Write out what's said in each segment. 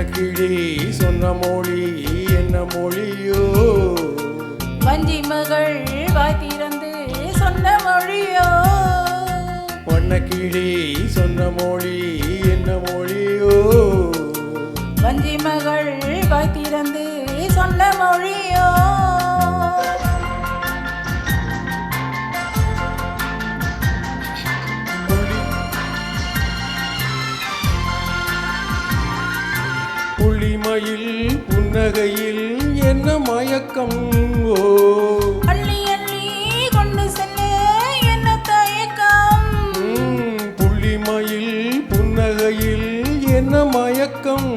வண்ணக்கிளி சொன்ன மொழி என்ன மொழியோ வஞ்சி மகள் வாய் திறந்து சொன்ன மொழியோ வண்ணக்கிளி சொன்ன மொழி என்ன மொழியோ வஞ்சி மகள் வாய் திறந்து சொன்ன மொழியோ புள்ளிமயில் புன்னகையில் என்ன மயக்கம் ஓ அள்ளி அள்ளி கொண்டு செல்ல என்ன தயக்கம் புள்ளிமயில் புன்னகையில் என்ன மயக்கம்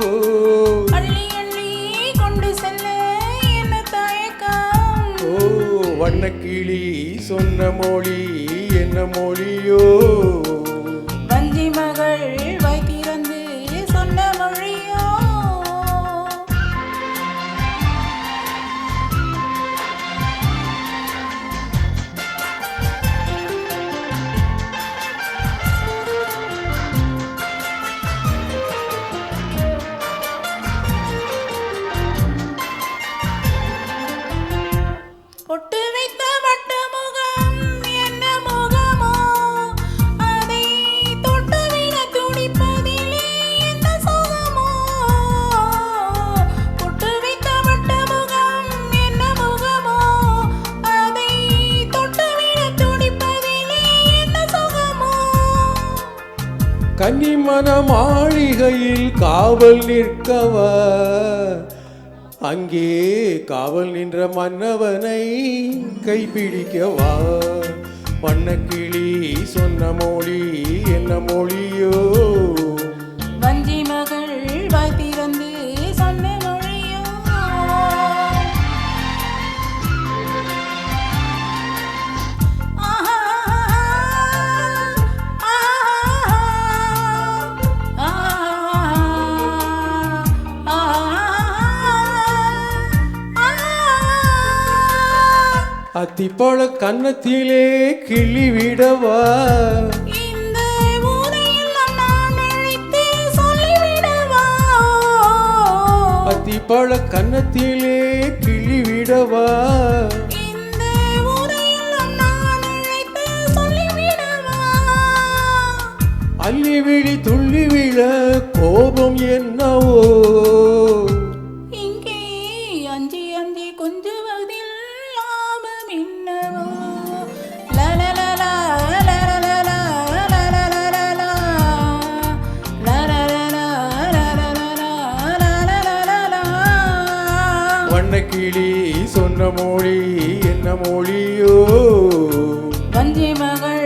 ஓ அள்ளி அள்ளி கொண்டு செல்ல என்ன தயக்கம் ஓ வண்ணக்கிளி சொன்ன மொழி என்ன மொழியோ வஞ்சி மகள் வாய் திறந்து சொன்ன மொழியோ பொட்டு வைத்த வட்ட முகம் என்ன முகமோ அதை தொட்டுவிட துடிப்பதிலே என்ன சுகமோ பொட்டு வைத்த வட்ட முகம் என்ன முகமோ அதை தொட்டுவிட துடிப்பதிலே என்ன சுகமோ கன்னிமன மாளிகையில் காவல் நிற்கவா அங்கே காவல் நின்ற மன்னவனை கைப்பிடிக்கவா வண்ணக்கிளி சொன்ன மொழி என்ன மொழியோ வஞ்சி மகள் வாய் திறந்து சொன்ன மொழியோ ஆஹா அத்திப்பழ கன்னத்திலே கிள்ளி விடவா இந்த ஊரையெல்லாம் நான் அழைத்து சொல்லிவிடவா அத்திப்பழ கன்னத்திலே கிள்ளி விடவா இந்த ஊரையெல்லாம் நான் அழைத்து சொல்லிவிடவா அள்ளி விழி துள்ளி விழ கோபம் என்னவோ இங்கே அஞ்சி அஞ்சி கொஞ்சுவதில் லாபம் என்னவோ லலலலா லலலலா லலலலலா லலலலா லலலலா வண்ணக்கிளி சொன்ன மொழி என்ன மொழியோ வஞ்சி மகள்